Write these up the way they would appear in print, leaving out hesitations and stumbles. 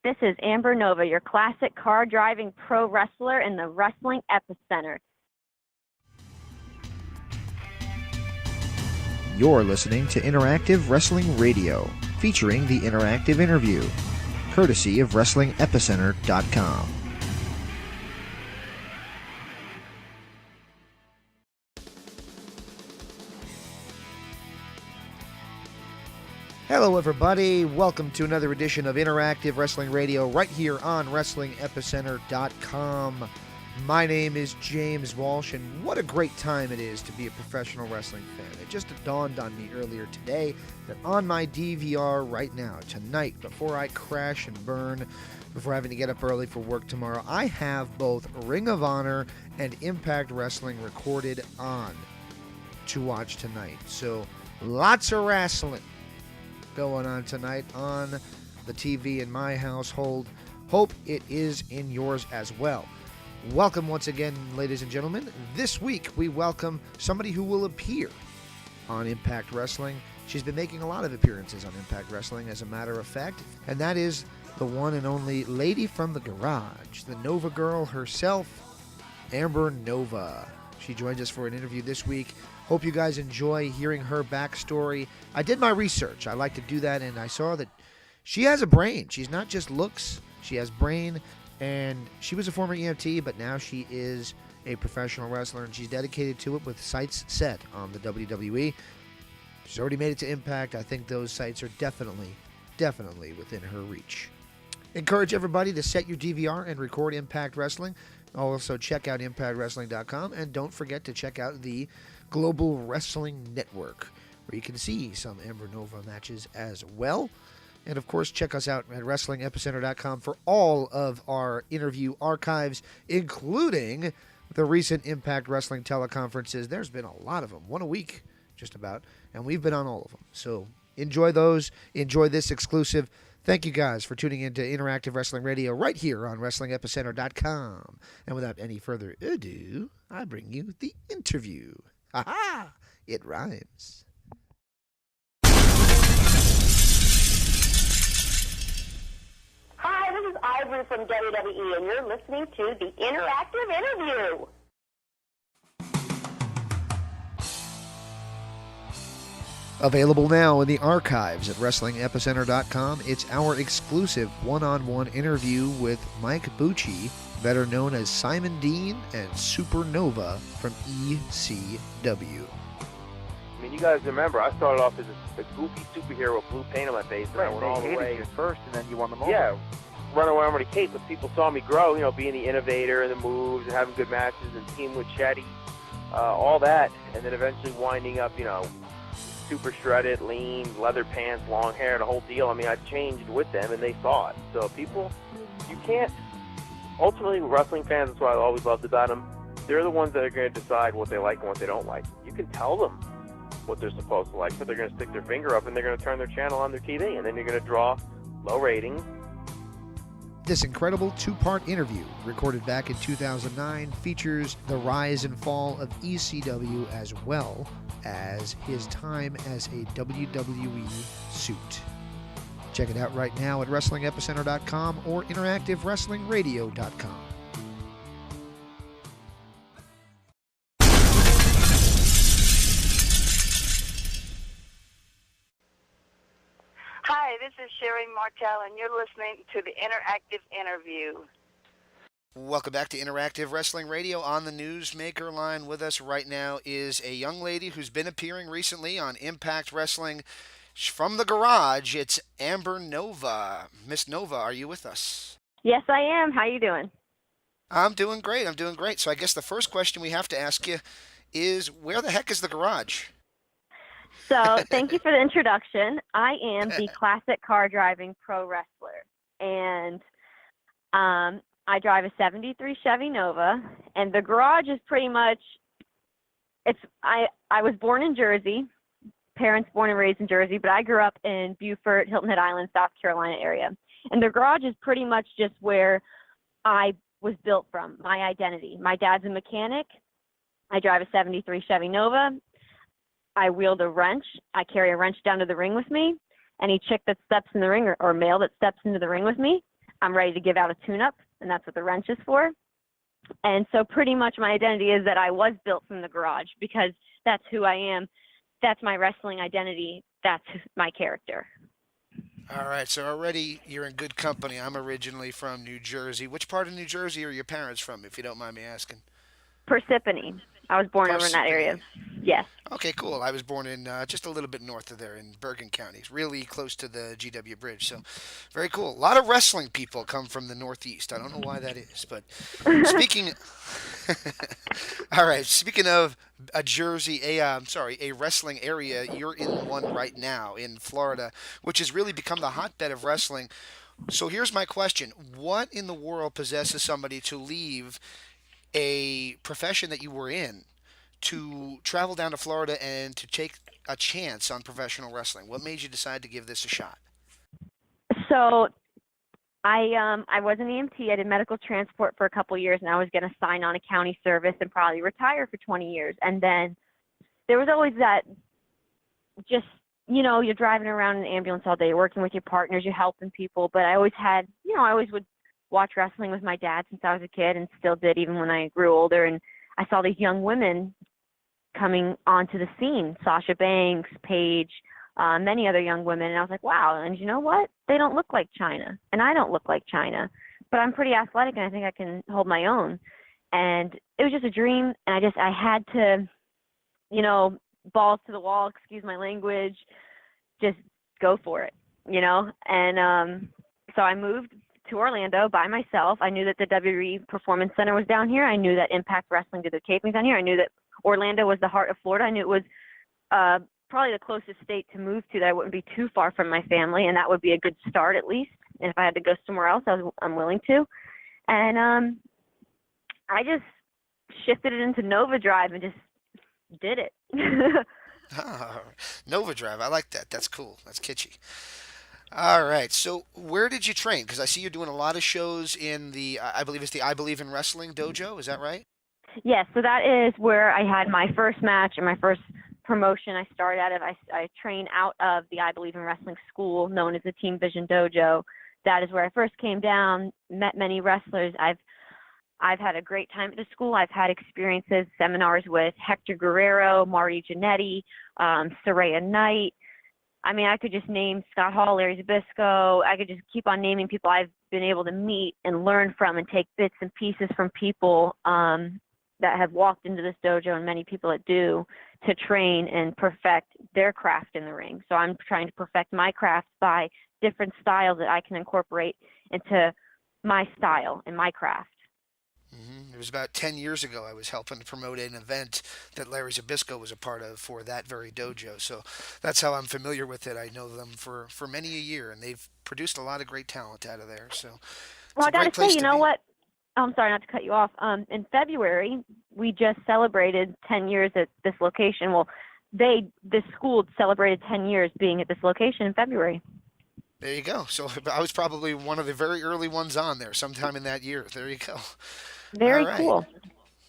This is Amber Nova, your classic car-driving pro wrestler in the Wrestling Epicenter. You're listening to Interactive Wrestling Radio, featuring the interactive interview, courtesy of WrestlingEpicenter.com. Hello, everybody. Welcome to another edition of Interactive Wrestling Radio right here on WrestlingEpicenter.com. My name is James Walsh, and what a great time it is to be a professional wrestling fan. It just dawned on me earlier today that on my DVR right now, tonight, before I crash and burn, before having to get up early for work tomorrow, I have both Ring of Honor and Impact Wrestling recorded on to watch tonight. So, lots of wrestling going on tonight on the TV in my household. Hope it is in yours as well. Welcome once again, ladies and gentlemen. This week we welcome somebody who will appear on Impact Wrestling. She's been making a lot of appearances on Impact Wrestling, as a matter of fact, and that is the one and only lady from the garage, the Nova girl herself, Amber Nova. She joins us for an interview this week. Hope you guys enjoy hearing her backstory. I did my research. I like to do that, and I saw that she has a brain. She's not just looks. She has brain, and she was a former EMT, but now she is a professional wrestler, and she's dedicated to it with sights set on the WWE. She's already made it to Impact. I think those sights are definitely within her reach. Encourage everybody to set your DVR and record Impact Wrestling. Also, check out ImpactWrestling.com, and don't forget to check out the Global Wrestling Network, where you can see some Amber Nova matches as well. And, of course, check us out at WrestlingEpicenter.com for all of our interview archives, including the recent Impact Wrestling teleconferences. There's been a lot of them, one a week, just about, and we've been on all of them. So enjoy those. Enjoy this exclusive. Thank you guys for tuning in to Interactive Wrestling Radio right here on WrestlingEpicenter.com. And without any further ado, I bring you the interview. Ha-ha! It rhymes. Hi, this is Ivory from WWE, and you're listening to the Interactive Interview. Available now in the archives at WrestlingEpicenter.com. It's our exclusive one-on-one interview with Mike Bucci, better known as Simon Dean and Supernova from ECW. I mean, you guys remember, I started off as a goofy superhero with blue paint on my face, and I went all the way. You first, and then you won the moment. Yeah, running around with a cape, but people saw me grow, being the innovator and the moves and having good matches and teaming with Chetty, all that, and then eventually winding up, super shredded, lean, leather pants, long hair, the whole deal. I mean, I changed with them, and they saw it. So people, you can't, ultimately, wrestling fans, that's what I always loved about them, they're the ones that are going to decide what they like and what they don't like. You can tell them what they're supposed to like, but they're going to stick their finger up and they're going to turn their channel on their TV, and then you're going to draw low ratings. This incredible two-part interview, recorded back in 2009, features the rise and fall of ECW as well as his time as a WWE suit. Check it out right now at WrestlingEpicenter.com or InteractiveWrestlingRadio.com. Hi, this is Sherry Martell, and you're listening to the Interactive Interview. Welcome back to Interactive Wrestling Radio. On the Newsmaker line with us right now is a young lady who's been appearing recently on Impact Wrestling. From the garage, it's Amber Nova. Miss Nova, are you with us? Yes, I am. How you doing? I'm doing great. So I guess the first question we have to ask you is, where the heck is the garage? So thank you for the introduction. I am the classic car driving pro wrestler, and I drive a 73 Chevy Nova, and the garage is pretty much, I was born in Jersey, parents born and raised in Jersey, but I grew up in Beaufort, Hilton Head Island, South Carolina area. And the garage is pretty much just where I was built from, my identity. My dad's a mechanic. I drive a 73 Chevy Nova. I wield a wrench. I carry a wrench down to the ring with me. Any chick that steps in the ring or male that steps into the ring with me, I'm ready to give out a tune-up, and that's what the wrench is for. And so pretty much my identity is that I was built from the garage because that's who I am. That's my wrestling identity. That's my character. All right, so already you're in good company. I'm originally from New Jersey. Which part of New Jersey are your parents from, if you don't mind me asking? Parsippany. I was born over in that area. Parsippany. Yes. Okay, cool. I was born in just a little bit north of there in Bergen County, really close to the GW Bridge. So, very cool. A lot of wrestling people come from the Northeast. I don't know why that is, but speaking. All right, speaking of a Jersey, a wrestling area, you're in one right now in Florida, which has really become the hotbed of wrestling. So here's my question: what in the world possesses somebody to leave a profession that you were in to travel down to Florida and to take a chance on professional wrestling? What made you decide to give this a shot? So I was an EMT. I did medical transport for a couple years, and I was going to sign on a county service and probably retire for 20 years. And then there was always that, just, you're driving around in an ambulance all day, working with your partners, you're helping people. But I always had, I always would watch wrestling with my dad since I was a kid, and still did even when I grew older. And I saw these young women coming onto the scene, Sasha Banks, Paige, many other young women. And I was like, wow. And you know what? They don't look like China, and I don't look like China, but I'm pretty athletic, and I think I can hold my own. And it was just a dream. And I had to, balls to the wall, excuse my language, just go for it, And so I moved to Orlando by myself. I knew that the WWE Performance Center was down here. I knew that Impact Wrestling did their tapings down here. I knew that Orlando was the heart of Florida. I knew it was probably the closest state to move to that I wouldn't be too far from my family, and that would be a good start at least. And if I had to go somewhere else, I'm willing to. And I just shifted it into Nova Drive and just did it. Ah, Nova Drive. I like that. That's cool. That's kitschy. All right. So where did you train? Because I see you're doing a lot of shows in the, I believe it's the I Believe in Wrestling dojo. Is that right? Yes, so that is where I had my first match and my first promotion. I started out of, I trained out of the I Believe in Wrestling school known as the Team Vision Dojo. That is where I first came down, met many wrestlers. I've had a great time at the school. I've had experiences, seminars with Hector Guerrero, Marty Jannetty, Saraya Knight. I mean, I could just name Scott Hall, Larry Zbyszko. I could just keep on naming people I've been able to meet and learn from and take bits and pieces from people that have walked into this dojo, and many people that do, to train and perfect their craft in the ring. So I'm trying to perfect my craft by different styles that I can incorporate into my style and my craft. It was about 10 years ago I was helping to promote an event that Larry Zbyszko was a part of for that very dojo. So that's how I'm familiar with it. I know them for many a year, and they've produced a lot of great talent out of there. So well, I got to say, you know what? I'm sorry not to cut you off. In February, we just celebrated 10 years at this location. Well, this school celebrated 10 years being at this location in February. There you go. So I was probably one of the very early ones on there sometime in that year. There you go. Very All right. cool.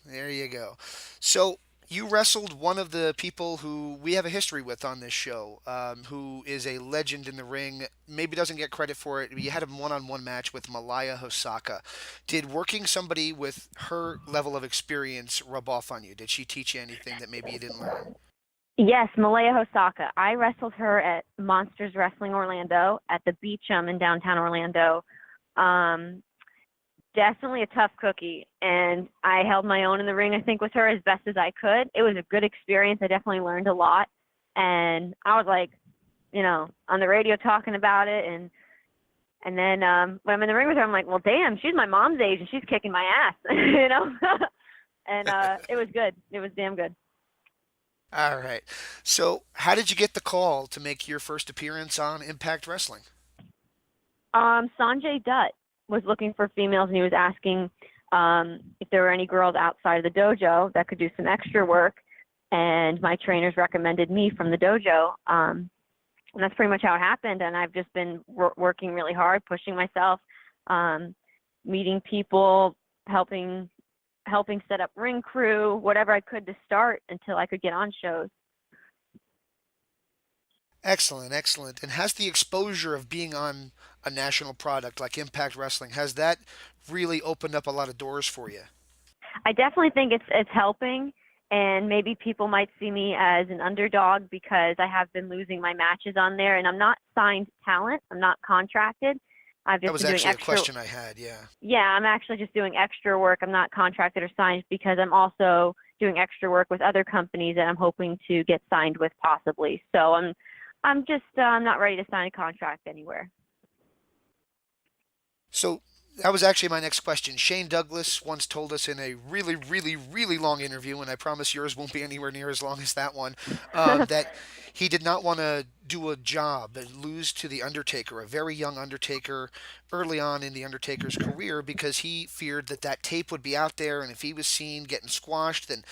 There you go. So you wrestled one of the people who we have a history with on this show, who is a legend in the ring, maybe doesn't get credit for it. You had a one-on-one match with Malaya Hosaka. Did working somebody with her level of experience rub off on you? Did she teach you anything that maybe you didn't learn? Yes, Malaya Hosaka. I wrestled her at Monsters Wrestling Orlando at the Beecham in downtown Orlando. Definitely a tough cookie, and I held my own in the ring, I think, with her as best as I could. It was a good experience. I definitely learned a lot, and I was like, on the radio talking about it, and then when I'm in the ring with her, I'm like, well, damn, she's my mom's age, and she's kicking my ass, and it was good. It was damn good. All right. So how did you get the call to make your first appearance on Impact Wrestling? Sanjay Dutt was looking for females, and he was asking if there were any girls outside of the dojo that could do some extra work, and my trainers recommended me from the dojo, and that's pretty much how it happened. And I've just been working really hard, pushing myself, meeting people, helping set up ring crew, whatever I could to start until I could get on shows. Excellent, excellent. And has the exposure of being on a national product like Impact Wrestling, has that really opened up a lot of doors for you? I definitely think it's helping, and maybe people might see me as an underdog because I have been losing my matches on there, and I'm not signed talent. I'm not contracted. I've That just was been doing actually a extra. question I had, yeah. Yeah, I'm actually just doing extra work. I'm not contracted or signed because I'm also doing extra work with other companies that I'm hoping to get signed with possibly. So I'm just I'm not ready to sign a contract anywhere. So that was actually my next question. Shane Douglas once told us in a really, really, really long interview, and I promise yours won't be anywhere near as long as that one, that he did not want to do a job and lose to the Undertaker, a very young Undertaker, early on in the Undertaker's career, because he feared that that tape would be out there, and if he was seen getting squashed, then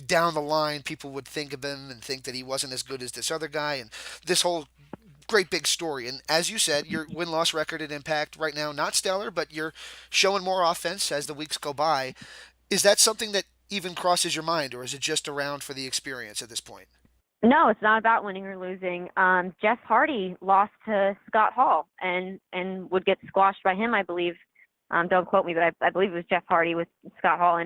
down the line people would think of him and think that he wasn't as good as this other guy, and this whole great big story. And as you said, your win loss record at Impact right now, not stellar, but you're showing more offense as the weeks go by. Is that something that even crosses your mind, or is it just around for the experience at this point? No, it's not about winning or losing. Jeff Hardy lost to Scott Hall and would get squashed by him, I believe. Don't quote me, but I believe it was Jeff Hardy with Scott Hall,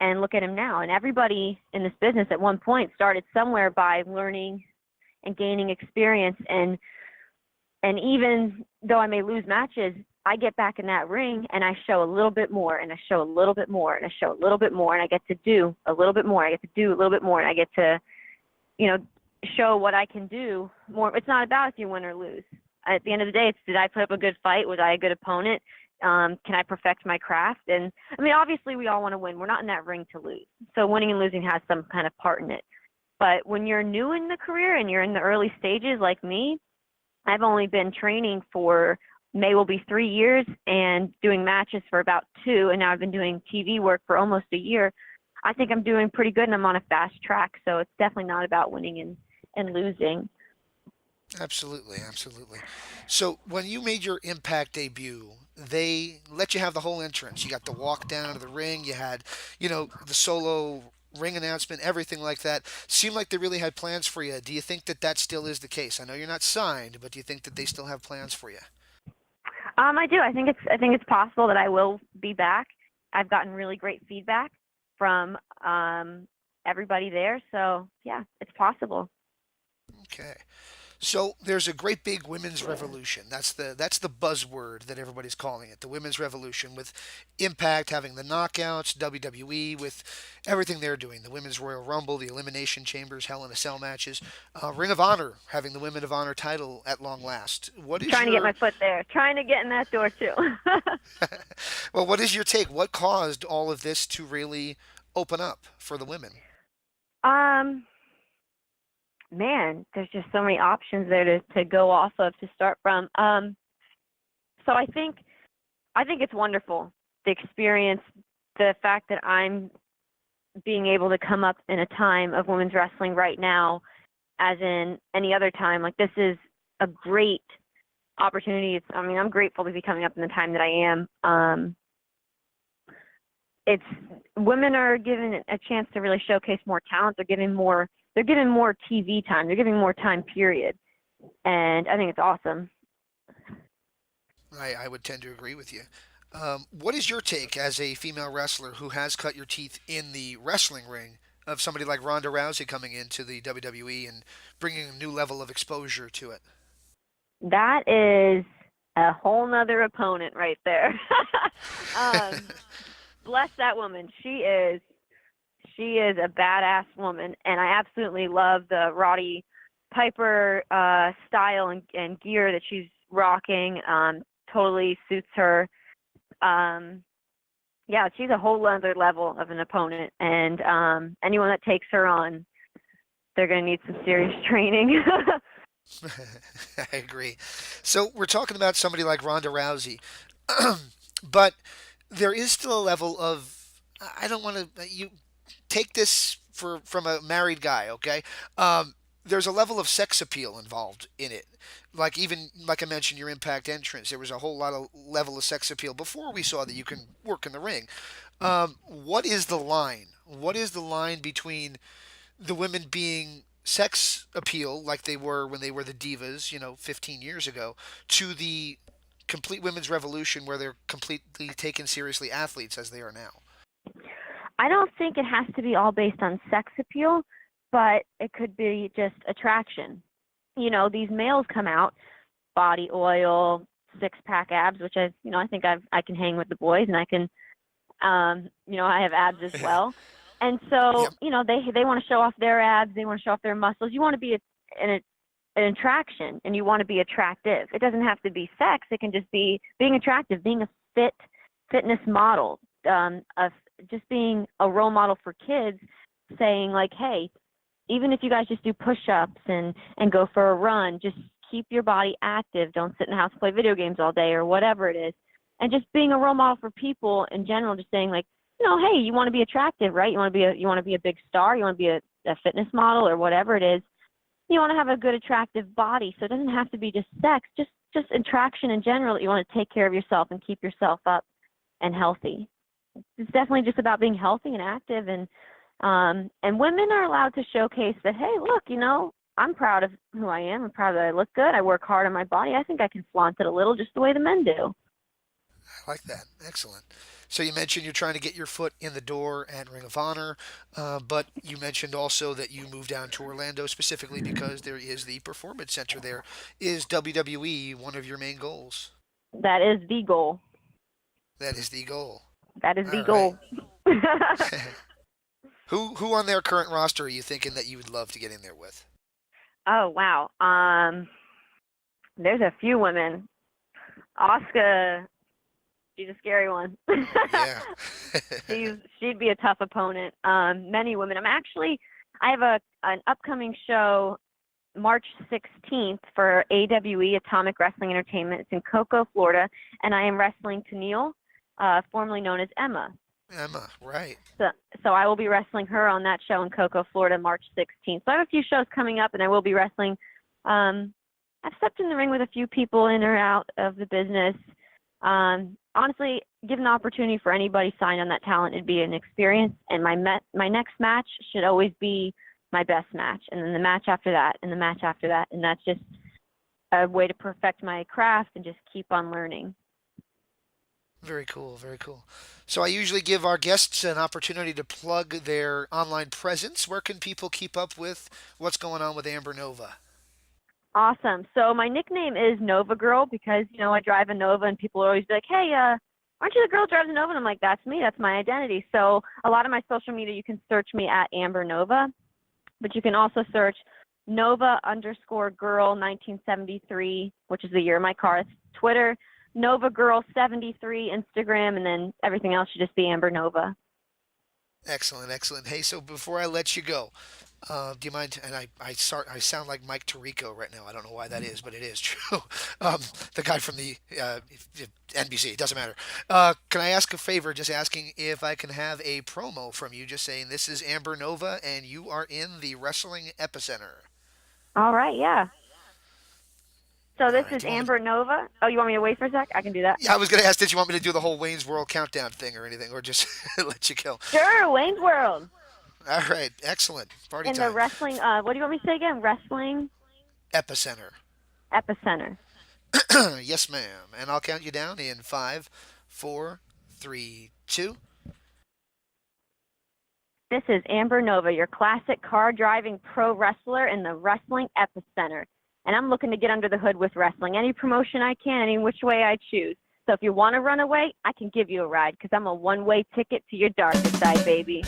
and look at him now. And everybody in this business at one point started somewhere by learning and gaining experience. And even though I may lose matches, I get back in that ring and I show a little bit more and I show a little bit more and I show a little bit more and I get to do a little bit more. I get to do a little bit more and I get to, you know, show what I can do more. It's not about if you win or lose. At the end of the day, it's did I put up a good fight? Was I a good opponent? Can I perfect my craft? And I mean, obviously we all want to win. We're not in that ring to lose. So winning and losing has some kind of part in it. But when you're new in the career and you're in the early stages like me, I've only been training for May will be 3 years and doing matches for about 2. And now I've been doing TV work for almost a year. I think I'm doing pretty good and I'm on a fast track. So it's definitely not about winning and losing. Absolutely, absolutely. So when you made your Impact debut, they let you have the whole entrance. You got the walk down to the ring. You had, the solo ring announcement, everything like that. Seemed like they really had plans for you. Do you think that that still is the case? I know you're not signed, but do you think that they still have plans for you? I do. I think it's possible that I will be back. I've gotten really great feedback from everybody there. So yeah, it's possible. Okay. So there's a great big women's revolution. That's the buzzword that everybody's calling it. The women's revolution with Impact having the knockouts, WWE with everything they're doing, the women's Royal Rumble, the Elimination Chambers, Hell in a Cell matches, Ring of Honor having the Women of Honor title at long last. What is Trying to get my your foot there. Trying to get in that door too. well? What is your take? What caused all of this to really open up for the women? um, Man, there's just so many options there to go off of to start from. So I think it's wonderful. The experience, the fact that I'm being able to come up in a time of women's wrestling right now, as in any other time, like this is a great opportunity. I'm grateful to be coming up in the time that I am. It's women are given a chance to really showcase more talent. They're given more TV time. They're giving more time, period. And I think it's awesome. I would tend to agree with you. What is your take as a female wrestler who has cut your teeth in the wrestling ring of somebody like Ronda Rousey coming into the WWE and bringing a new level of exposure to it? That is a whole nother opponent right there. um, Bless that woman. She is a badass woman, and I absolutely love the Roddy Piper style and gear that she's rocking. Totally suits her. Um, yeah, she's a whole other level of an opponent, and anyone that takes her on, they're going to need some serious training. I agree. So we're talking about somebody like Ronda Rousey, but there is still a level of I don't want to you take this from a married guy, okay? There's a level of sex appeal involved in it. Like even like I mentioned, your Impact entrance, there was a whole lot of level of sex appeal before we saw that you can work in the ring. What is the line? What is the line between the women being sex appeal like they were when they were the divas, 15 years ago, to the complete women's revolution where they're completely taken seriously athletes as they are now? I don't think it has to be all based on sex appeal, but it could be just attraction. These males come out, body oil, six-pack abs, which I think I can hang with the boys, and I can, I have abs as well. And so, Yep. they want to show off their abs, they want to show off their muscles. You want to be an attraction, and you want to be attractive. It doesn't have to be sex. It can just be being attractive, being a fitness model, of just being a role model for kids, saying like, hey, even if you guys just do push-ups and go for a run, just keep your body active. Don't sit in the house and play video games all day or whatever it is. And just being a role model for people in general, just saying like, hey, you want to be attractive, right? You want to be a big star. You want to be a fitness model or whatever it is. You want to have a good, attractive body. So it doesn't have to be just sex, just attraction in general. You want to take care of yourself and keep yourself up and healthy. It's definitely just about being healthy and active, and women are allowed to showcase that, hey, look, I'm proud of who I am. I'm proud that I look good. I work hard on my body. I think I can flaunt it a little just the way the men do. I like that. Excellent. So you mentioned you're trying to get your foot in the door at Ring of Honor, but you mentioned also that you moved down to Orlando specifically because there is the Performance Center there. Is WWE one of your main goals? That is the goal. That is the goal. That is the All goal. right. Who on their current roster are you thinking that you would love to get in there with? Oh, wow. There's a few women. Asuka, she's a scary one. Yeah. She'd be a tough opponent. Many women. I have an upcoming show March 16th for AWE, Atomic Wrestling Entertainment. It's in Cocoa, Florida, and I am wrestling Tennille, formerly known as Emma. Emma, right. So I will be wrestling her on that show in Cocoa, Florida, March 16th. So I have a few shows coming up, and I will be wrestling. I've stepped in the ring with a few people in or out of the business. Honestly, given the opportunity for anybody signed on that talent, it'd be an experience. And my next match should always be my best match, and then the match after that, and the match after that. And that's just a way to perfect my craft and just keep on learning. Very cool, very cool. So I usually give our guests an opportunity to plug their online presence. Where can people keep up with what's going on with Amber Nova? Awesome. So my nickname is Nova Girl because, I drive a Nova, and people always be like, hey, aren't you the girl who drives a Nova? And I'm like, that's me. That's my identity. So a lot of my social media, you can search me at Amber Nova, but you can also search Nova_Girl 1973, which is the year of my car. It's Twitter, Nova Girl 73, Instagram, and then everything else should just be Amber Nova. Excellent, excellent. Hey, so before I let you go, do you mind? And I sound like Mike Tirico right now. I don't know why that is, but it is true. The guy from the NBC. It doesn't matter. Can I ask a favor? Just asking if I can have a promo from you, just saying this is Amber Nova, and you are in the Wrestling Epicenter. All right, yeah. So this right, is Amber Nova. Oh, you want me to wait for a sec? I can do that. Yeah, I was going to ask, did you want me to do the whole Wayne's World countdown thing or anything, or just let you go? Sure, Wayne's World. All right, excellent. Party in time. the wrestling, what do you want me to say again? Wrestling? Epicenter. Epicenter. Yes, ma'am. And I'll count you down in 5, 4, 3, 2. This is Amber Nova, your classic car-driving pro wrestler in the Wrestling Epicenter. And I'm looking to get under the hood with wrestling. Any promotion I can, any which way I choose. So if you want to run away, I can give you a ride because I'm a one-way ticket to your darkest side, baby.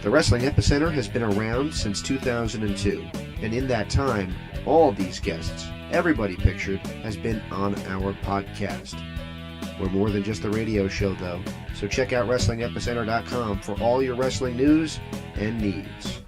The Wrestling Epicenter has been around since 2002, and in that time, all these guests, everybody pictured, has been on our podcast. We're more than just a radio show, though, so check out WrestlingEpicenter.com for all your wrestling news and needs.